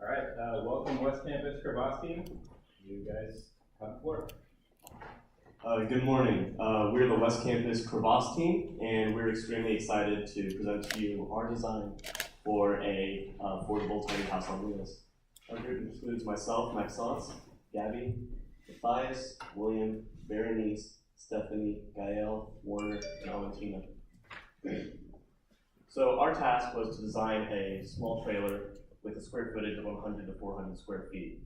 All right, welcome West Campus Crevace team. You guys have the floor. Good morning. We're the West Campus Crevace team, and we're extremely excited to present to you our design for a affordable tiny house on wheels. Our group includes myself, Maxence, Gabby, Matthias, William, Berenice, Stephanie, Gael, Warner, and Valentina. So our task was to design a small trailer with a square footage of 100 to 400 square feet.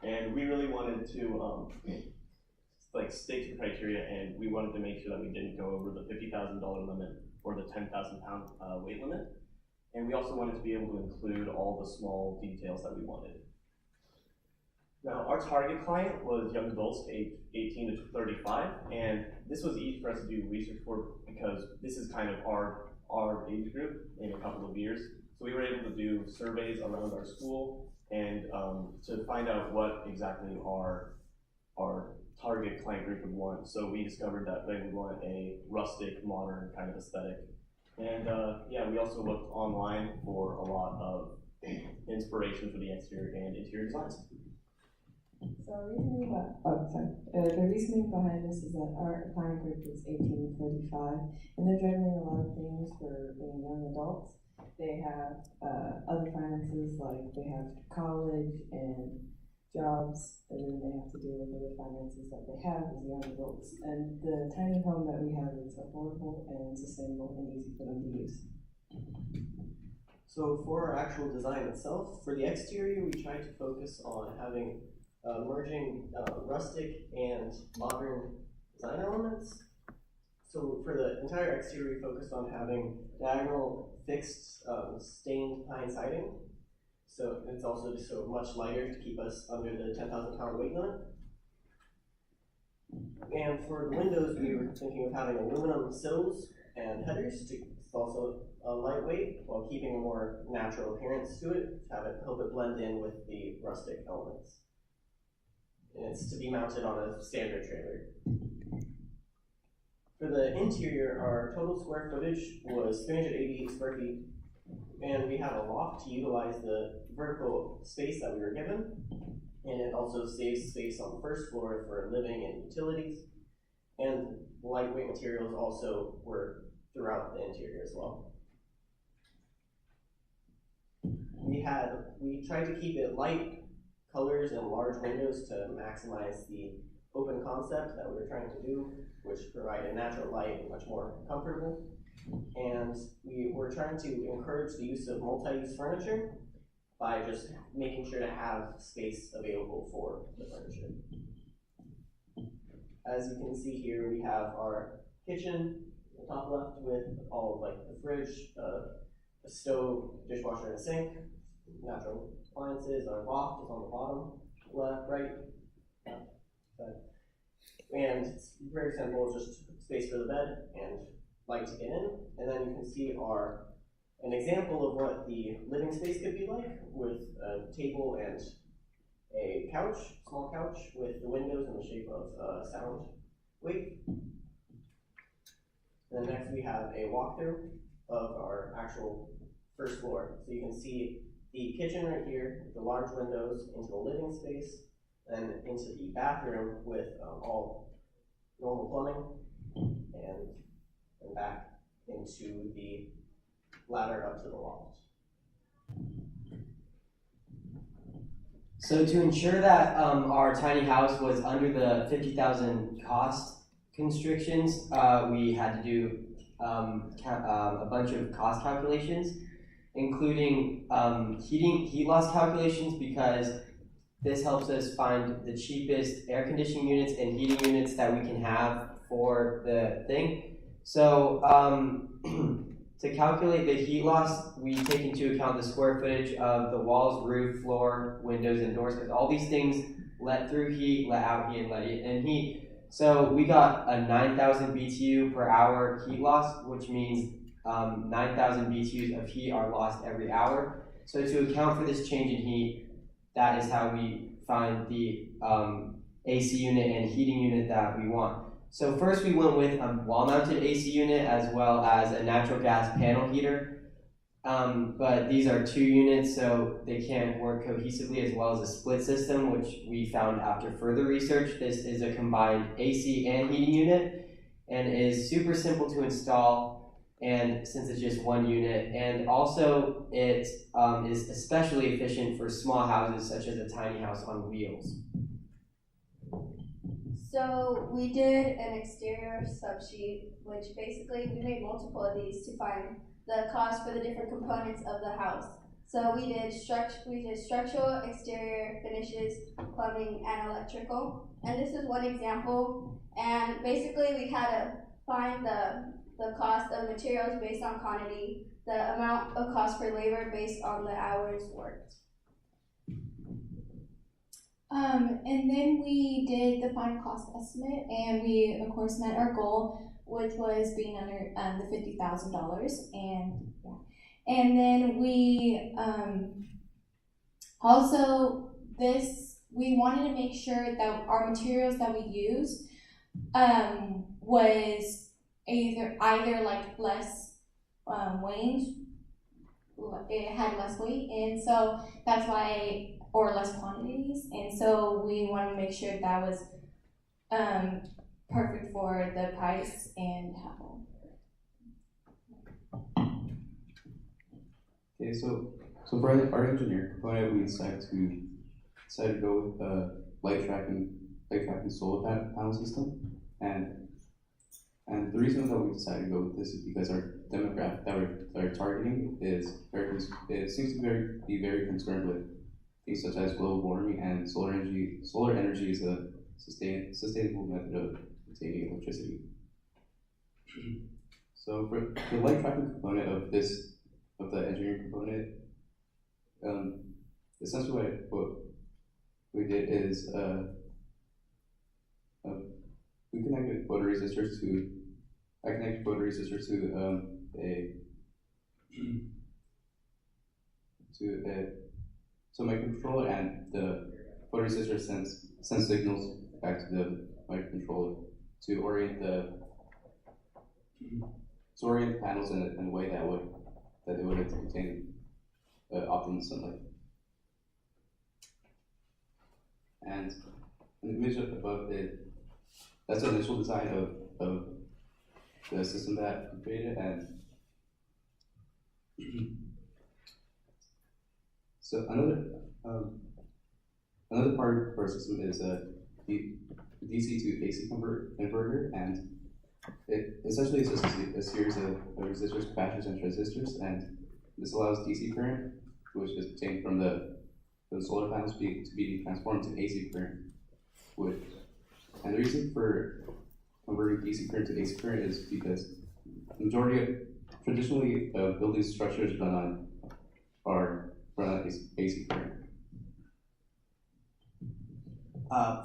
And we really wanted to stick to the criteria, and we wanted to make sure that we didn't go over the $50,000 limit or the 10,000 pound weight limit. And we also wanted to be able to include all the small details that we wanted. Now, our target client was young adults aged 18 to 35, and this was easy for us to do research for because this is kind of our age group in a couple of years. So we were able to do surveys around our school and to find out what exactly our target client group would want. So we discovered that they would want a rustic, modern kind of aesthetic. And yeah, we also looked online for a lot of inspiration for the exterior and interior designs. So the reasoning behind this is that our client group is 18 to 35, and they're juggling a lot of things for being young adults. They have other finances, like they have college and jobs, and then they have to deal with other finances that they have as young adults. And the tiny home that we have is affordable and sustainable and easy for them to use. So for our actual design itself, for the exterior, we tried to focus on having merging rustic and modern design elements. So for the entire exterior, we focused on having diagonal fixed stained pine siding. So it's also just so much lighter to keep us under the 10,000 pound weight limit. And for the windows, we were thinking of having aluminum sills and headers to also lightweight while keeping a more natural appearance to it, help it blend in with the rustic elements. And it's to be mounted on a standard trailer. For the interior, our total square footage was 388 square feet, and we had a loft to utilize the vertical space that we were given, and it also saves space on the first floor for living and utilities, and lightweight materials also were throughout the interior as well. We tried to keep it light colors and large windows to maximize the open concept that we were trying to do, which provided natural light and much more comfortable. And we were trying to encourage the use of multi-use furniture by just making sure to have space available for the furniture. As you can see here, we have our kitchen on the top left with all of the fridge, a stove, dishwasher, and a sink. Natural appliances. Our loft is on the bottom left, right. And it's very simple, it's just space for the bed and light to get in. And then you can see an example of what the living space could be like with a table and a couch, small couch with the windows in the shape of sound wave. And then next we have a walkthrough of our actual first floor. So you can see the kitchen right here, the large windows into the living space, and into the bathroom with all normal plumbing, and back into the ladder up to the loft. So to ensure that our tiny house was under the 50,000 cost constrictions, we had to do a bunch of cost calculations, including heat loss calculations, because this helps us find the cheapest air conditioning units and heating units that we can have for the thing. So to calculate the heat loss, we take into account the square footage of the walls, roof, floor, windows, and doors, because all these things let through heat, let out heat, and let in heat. So we got a 9,000 BTU per hour heat loss, which means 9,000 BTUs of heat are lost every hour. So to account for this change in heat, that is how we find the AC unit and heating unit that we want. So first we went with a wall-mounted AC unit as well as a natural gas panel heater. but these are 2 units, so they can't work cohesively as well as a split system, which we found after further research. This is a combined AC and heating unit, and is super simple to install, and since it's just 1 unit, and also it is especially efficient for small houses such as a tiny house on wheels. So we did an exterior subsheet, which basically we made multiple of these to find the cost for the different components of the house. So we did structural, exterior, finishes, plumbing, and electrical. And this is one example. And basically we had to find the cost of materials based on quantity, the amount of cost per labor based on the hours worked. And then we did the final cost estimate, and we of course met our goal, which was being under the $50,000. And yeah, and then we also we wanted to make sure that our materials that we use was either like less weight, it had less weight, and so that's why, or less quantities, and so we wanted to make sure that was perfect for the price and how. Okay, so for our engineering component, we decided to go with a light tracking solar panel system, and the reason that we decided to go with this is because our demographic that we're targeting seems to be very concerned with things such as global warming, and solar energy is a sustainable method of obtaining electricity. So for the light tracking component of the engineering component, essentially what we did is we connected photoresistors to a microcontroller, and the photoresistor sends signals back to the microcontroller to orient the panels in a way that they would obtain optimum sunlight. And in the image above it, that's the initial design of the system that we created, and so another part of our system is a DC to AC converter, and it essentially is just a series of resistors, capacitors, and transistors, and this allows DC current, which is obtained from the solar panels, to be transformed to AC current. And the reason for converting DC current to AC current is because the majority of traditionally building structures run on AC current.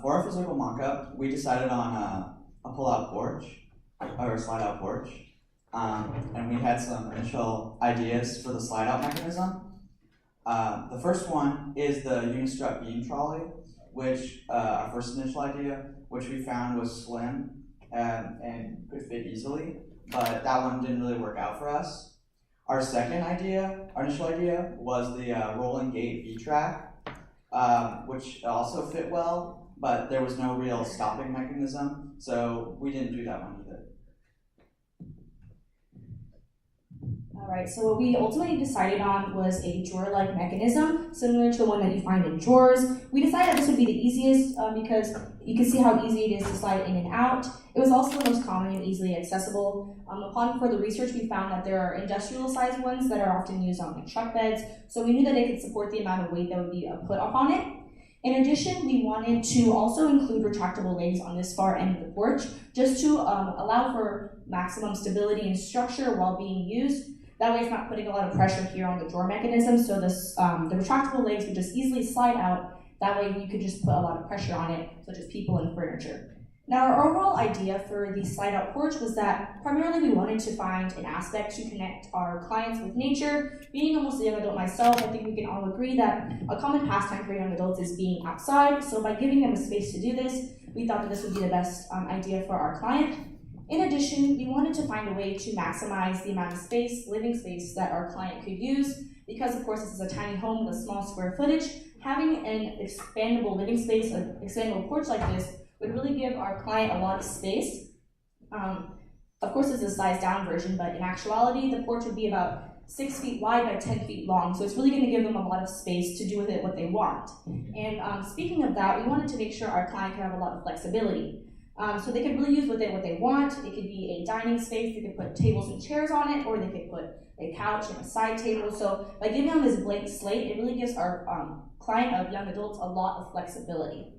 For our physical mock-up, we decided on a pull-out porch, or a slide-out porch, and we had some initial ideas for the slide-out mechanism. The first one is the unistrut beam trolley, which our first initial idea, which we found was slim and could fit easily, but that one didn't really work out for us. Our initial idea was the rolling gate V-track, which also fit well, but there was no real stopping mechanism, so we didn't do that one either. Alright, so what we ultimately decided on was a drawer-like mechanism, similar to the one that you find in drawers. We decided this would be the easiest because you can see how easy it is to slide in and out. It was also the most common and easily accessible. Upon further research, we found that there are industrial-sized ones that are often used on truck beds, so we knew that they could support the amount of weight that would be put upon it. In addition, we wanted to also include retractable legs on this far end of the porch, just to allow for maximum stability and structure while being used. That way it's not putting a lot of pressure here on the drawer mechanism, so this, the retractable legs would just easily slide out. That way you could just put a lot of pressure on it, such as people and furniture. Now, our overall idea for the slide-out porch was that primarily we wanted to find an aspect to connect our clients with nature. Being almost a young adult myself, I think we can all agree that a common pastime for young adults is being outside, so by giving them a space to do this, we thought that this would be the best idea for our client. In addition, we wanted to find a way to maximize the amount of space, living space, that our client could use. Because of course this is a tiny home with a small square footage, having an expandable living space, an expandable porch like this, would really give our client a lot of space. Of course it's a sized down version, but in actuality the porch would be about 6 feet wide by 10 feet long, so it's really going to give them a lot of space to do with it what they want. And speaking of that, we wanted to make sure our client could have a lot of flexibility. So they could really use with it what they want. It could be a dining space, they could put tables and chairs on it, or they could put a couch and a side table. So by giving them this blank slate, it really gives our client of young adults a lot of flexibility.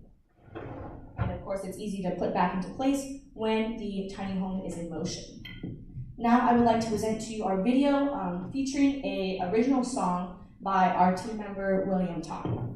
And of course, it's easy to put back into place when the tiny home is in motion. Now I would like to present to you our video featuring an original song by our team member, William Tom.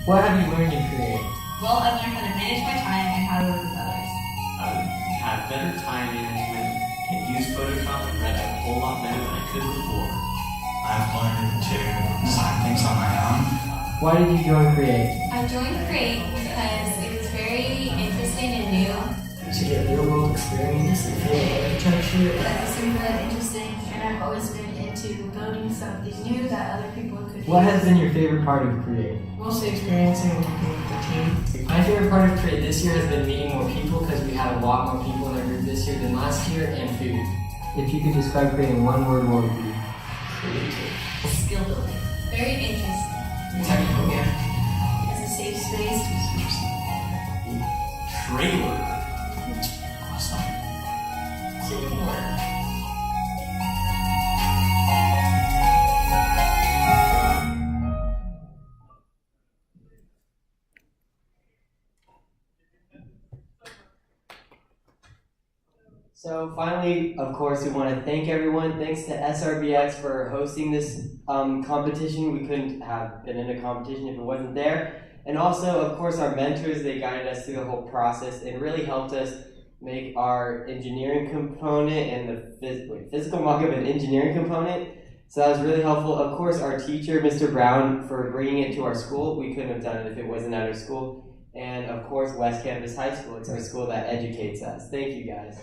What have you learned to create? Well, I've learned how to manage my time and how to work with others. Have better time management, can use Photoshop and Red a whole lot better than I could before. I've learned to design things on my own. Why did you join Create? I joined Create because it was very interesting and new. To get real world experience in field architecture. That seemed really interesting, and I've always been into building something new that other people could What use. has been your favorite part of Create? Mostly experiencing and working with the team. My favorite part of Create this year has been meeting more people because we had a lot more people in our group this year than last year, and food. If you could describe Create in one word, what would it be? Creative. Skill building. Very interesting. Technical, As a safe space. trailer. Awesome. Teamwork. So finally, of course, we want to thank everyone. Thanks to SRBX for hosting this competition. We couldn't have been in a competition if it wasn't there. And also, of course, our mentors, they guided us through the whole process and really helped us make our engineering component and the physical mock-up and engineering component. So that was really helpful. Of course, our teacher, Mr. Brown, for bringing it to our school. We couldn't have done it if it wasn't at our school. And of course, West Campus High School. It's our school that educates us. Thank you, guys.